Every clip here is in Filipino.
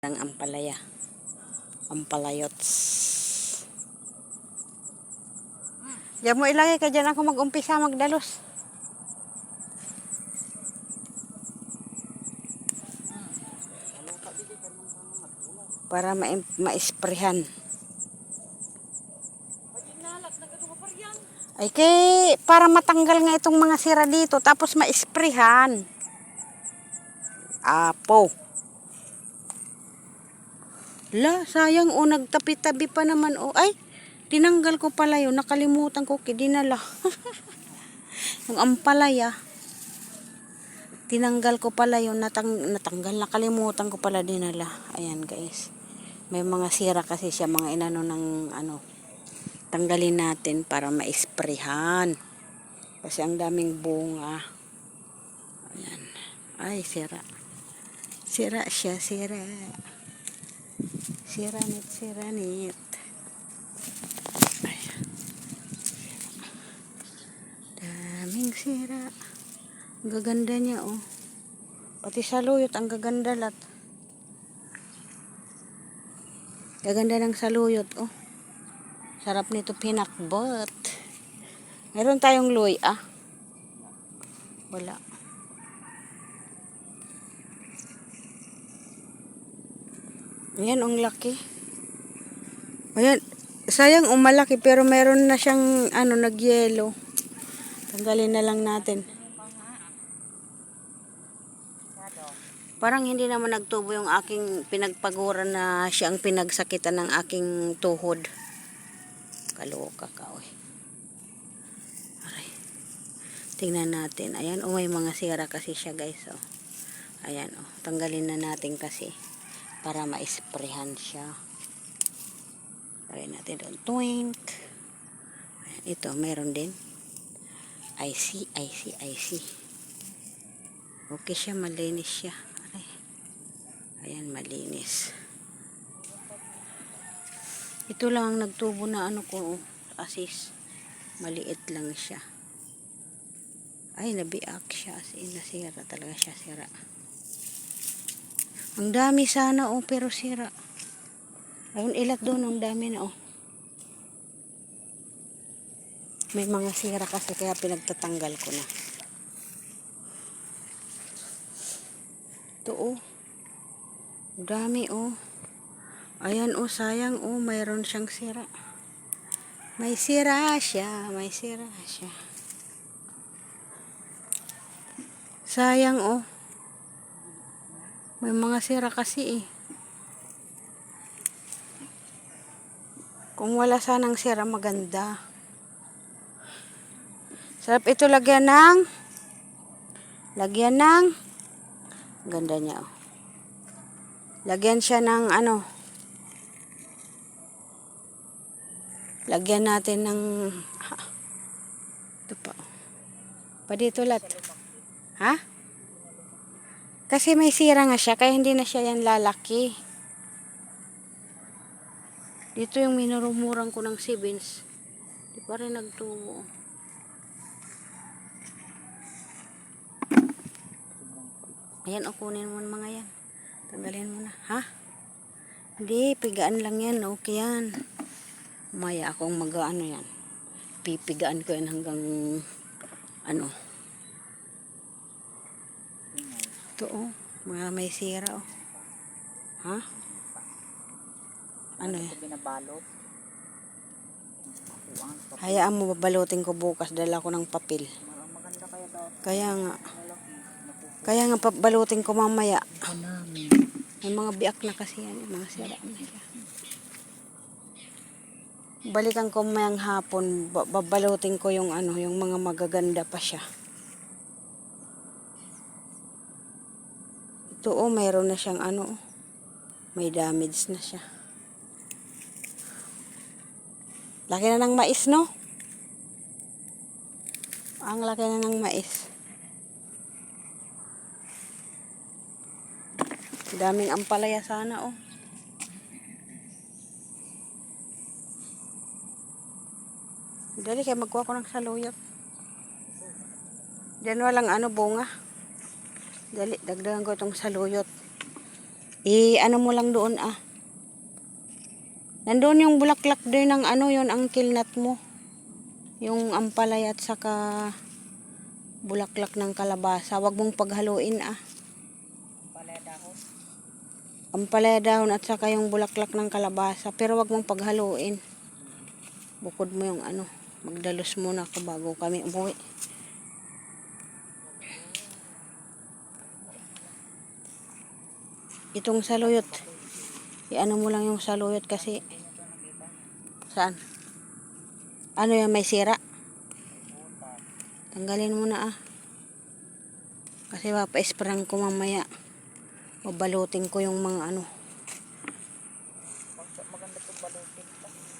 Ang ampalaya. Ampalayots. Diyan mo ilagay ka dyan ako mag-umpisa magdalos. Para ma-esprehan. Ay kay para matanggal nga itong mga sira dito tapos ma-esprehan. Apo. La, sayang nagtabi-tabi pa naman Ay, tinanggal ko pala yun. Nakalimutan ko dinala. Yung ampalaya. Tinanggal ko pala yun. Natanggal. Nakalimutan ko pala dinala. Ayan guys. May mga sira kasi siya. Mga inano ng tanggalin natin para ma-esprehan. Kasi ang daming bunga. Ayan. Ay, sira. Sira siya, sira. Siranit. Ayan. Daming sira. Ang gaganda niya, Pati saluyot, ang gaganda lahat. Gaganda ng saluyot, Sarap nito pinakbot. Meron tayong luy, Wala. Ayan, ang laki. Ayan, sayang malaki pero meron na siyang nag-yellow. Tanggalin na lang natin. Parang hindi naman nagtubo yung aking pinagpaguran na siya ang pinagsakitan ng aking tuhod. Kaloka ka, Aray. Tingnan natin. Ayan, may mga sira kasi siya, guys, Ayan, tanggalin na natin kasi para ma-esprehan siya. Lagay natin doon. Twink. Ayan, ito, meron din. I see. Okay siya, malinis siya. Ayan, malinis. Ito lang ang nagtubo na ko, asis. Maliit lang siya. Ay, nabiak siya. Nasira talaga siya, sira. Ang dami sana, pero sira. Ayun, ilat doon, ang dami na, May mga sira kasi kaya pinagtatanggal ko na. Ito, ang dami, Ayan, sayang, mayroon siyang sira. May sira siya. Sayang, may mga sira kasi, Kung wala sanang sira, maganda. Sarap ito lagyan ng ganda niya, Lagyan siya ng lagyan natin ng ito pa dito lahat. Kasi may sira nga siya kaya hindi na siya yan lalaki. Dito yung minurumuran ko ng sibins. Di pa rin nagtubo. Ayan, kunin mo mga yan. Tanggalin mo na. Hindi, pigaan lang yan. Okay yan. Maya akong yan. Pipigaan ko yan hanggang Ito, mga may sira, Ano yan? Hayaan mo, babalutin ko bukas. Dala ko ng papel. Kaya nga balutin ko mamaya. May mga biak na kasi yan. Mga sira na siya. Balikan ko mayang hapon. Babalutin ko yung yung mga magaganda pa siya. Ito, mayroon na siyang may damage na siya. Laki na ng mais, no? Ang laki na ng mais. Daming ampalaya sana, Dali, kaya magkuha ko ng saluyot. Diyan walang bunga. Dali, dagdagan ko itong saluyot. Ano mo lang doon ah. Nandoon yung bulaklak doon ng ano yon ang kilnat mo. Yung ampalaya at saka bulaklak ng kalabasa. Huwag mong paghaluin ah. Ampalaya dahon at saka yung bulaklak ng kalabasa. Pero huwag mong paghaluin. Bukod mo yung ano. Magdalos muna ako bago kami umuwi. Itong saluyot. I-ano mo lang yung saluyot kasi. Saan? Ano yan, may sira? Tanggalin mo na ah. Kasi mapa-sprayan ko mamaya. Babalutin ko yung mga ano.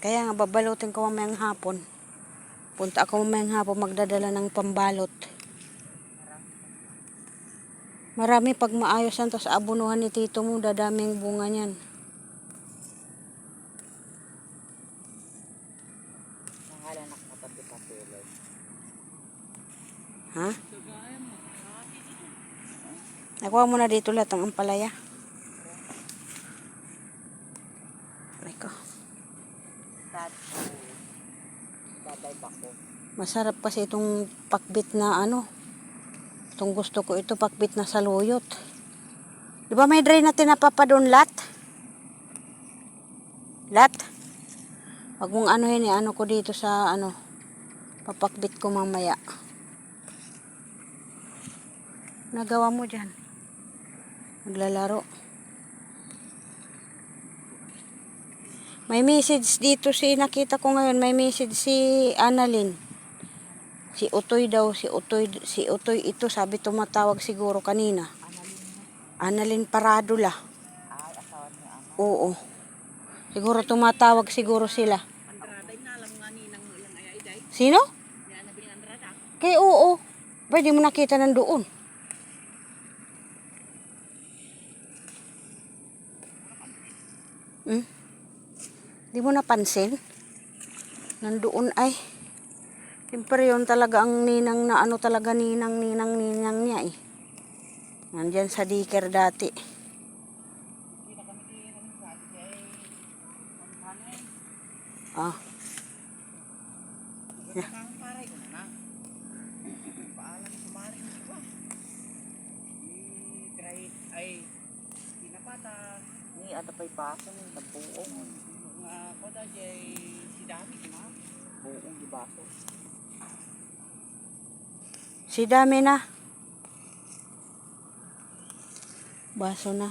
Kaya nga babalutin ko mamayang hapon. Punta ako mamayang hapon magdadala ng pambalot. Marami pag maayos yan, tapos abunuhan ni tito mo, dadaming bunga niyan. Ha? Nakuha mo na dito lahat ng ampalaya. Aray ko. Masarap kasi itong pakbit na ano. Itong gusto ko ito, pakbit na saluyot. Di ba may dry na tinapapa doon lat? Lat? Wag mong anuhin eh, ano ko dito sa ano. Papakbit ko mamaya. Nagawa mo dyan. Naglalaro. May message dito nakita ko ngayon, may message si Annalyn. Si Utoy daw, si Utoy ito, sabi tumatawag siguro kanina. Annalyn Paradula. Oo. Siguro tumatawag siguro sila. Sino? Kay oo. Pwede mo nakita nandoon. Di mo napansin? Nandoon ay. Siyempre yun talaga ang ninang na ano talaga ninang niya eh. Nandyan sa diker dati. Ah. Yeah. Ay pinapata ni ada pay baso ni nabuong nga koda jay si dami na buong di baso Si dami na. Baso na.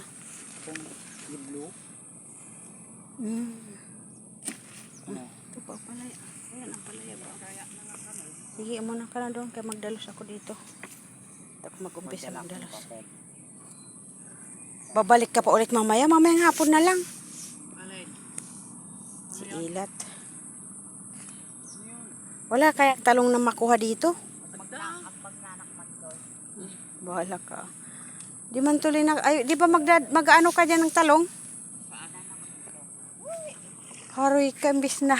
kung blue Ito pa pala. Ayan ang palaya ba? Sige, muna ka na doon kaya magdalos ako dito. Ito ako mag-umpisa magdalos. Babalik ka pa ulit mamaya. Mamayang hapon na lang. Si Ilat. Wala kaya talong na makuha dito? Bahala ka. Di man tuloy na, ay, di ba mag-ano ka dyan ng talong? Haroy ka, imbis na,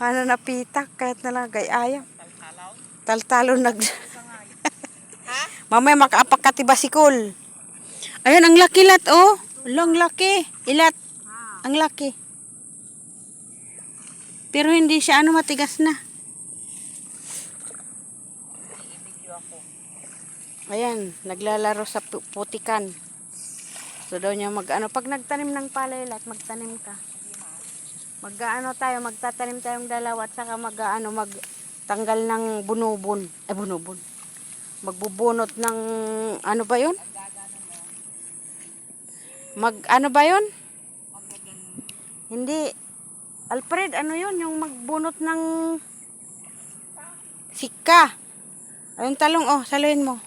ano na pitak, kahit na lang gayayam. Taltalon Mamaya makaapak ka tibasikol. Ayun, ang laki lat, oh. Ang laki. Ilat. Ang laki. Pero hindi siya, matigas na. Ayan, naglalaro sa putikan. So daw niya pag nagtanim ng palay lat, magtanim ka. Magtatanim tayong dalawa at saka magtanggal ng bunubon. Bunubon. Magbubunot ng, ano ba yun? Ano ba yun? Hindi. Alfred, ano yun? Yung magbunot ng sika. Ayun talong, oh, saluhin mo.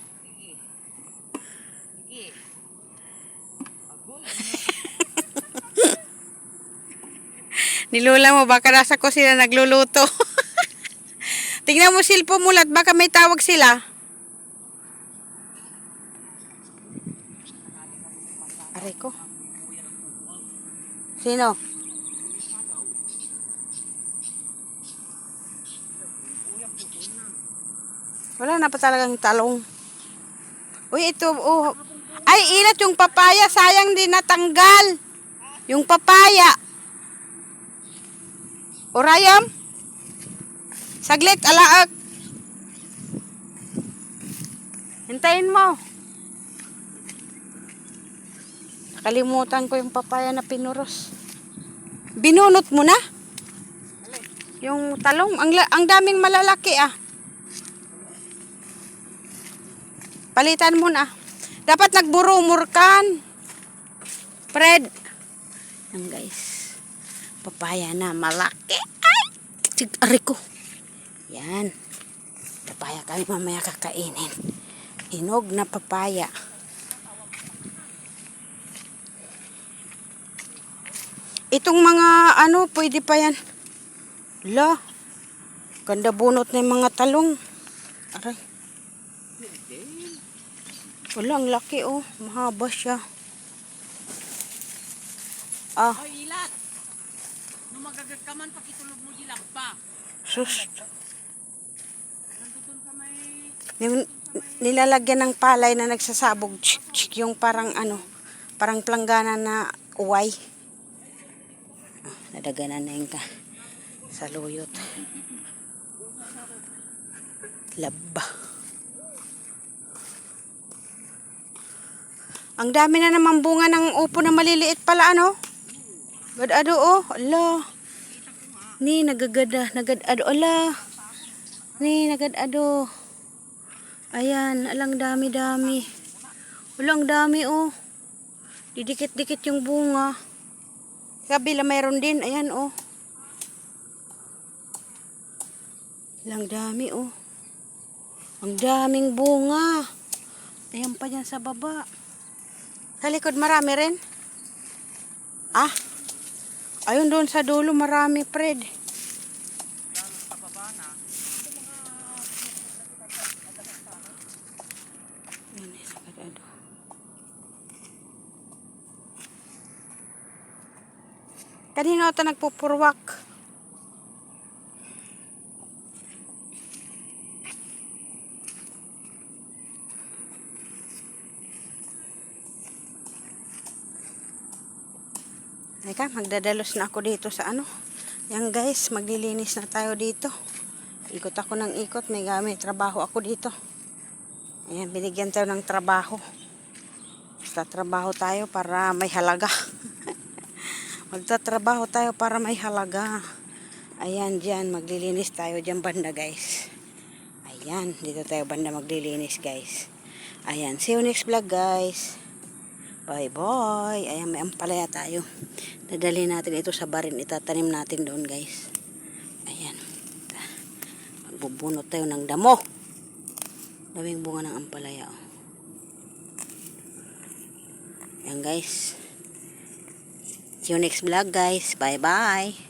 Nilula mo, baka nasa kusina nagluluto. Tingnan mo silpo mulat, baka may tawag sila. Aray ko. Sino? Wala na pa talagang talong. Uy, ito, oh. Ay, ilat yung papaya. Sayang din natanggal. Yung papaya. Orayam? Saglit, alaag. Hintayin mo. Nakalimutan ko yung papaya na pinuros. Binunot mo na? Yung talong. Ang daming malalaki ah. Palitan mo na. Dapat nagburumur kan. Fred. Yan guys. Papaya na malaki. Ay! Aray ko. Yan. Papaya kami mamaya kakainin. Hinog na papaya. Itong mga ano, pwede pa yan. La. Ganda bunot na yung mga talong. Aray. Wala, ang laki oh. Mahaba siya. Ah. Ay, ilat. Nung magagat ka man, pakitulog mo dilak pa. Sus. Nandun sa may... Nilalagyan ng palay na nagsasabog. Chik, chik, yung parang ano, parang planggana na uway. Oh, nadaganan na yung saluyot. Laba. Ang dami na naman bunga ng upo na maliliit pala, ano? Gadado, oh. Ala. Ni, nagagada. Nagadado, ala. Ni, nagadado. Ayan, alang dami-dami. Walang dami, oh. Didikit-dikit yung bunga. Kabila mayroon din. Ayan, oh. Alang dami, oh. Ang daming bunga. Ayan pa dyan sa baba. Sa likod marami rin. Ah. Ayun doon sa dulo marami, Fred. Kanino ito nagpupurwak? Teka, magdadalos na ako dito sa ano. Yan guys, maglilinis na tayo dito. Ikot ako ng ikot. May trabaho ako dito. Ayan, binigyan tayo ng trabaho. Magtatrabaho tayo para may halaga. Magtatrabaho tayo para may halaga. Ayan, dyan. Maglilinis tayo dyan banda guys. Ayan, dito tayo banda maglilinis guys. Ayan, see you next vlog guys. Bye-bye. Ayan, may ampalaya tayo. Dadali natin ito sa barin. Itatanim natin doon, guys. Ayan. Magbubunot tayo ng damo. Daming bunga ng ampalaya. Oh. Ayan, guys. See you next vlog, guys. Bye-bye.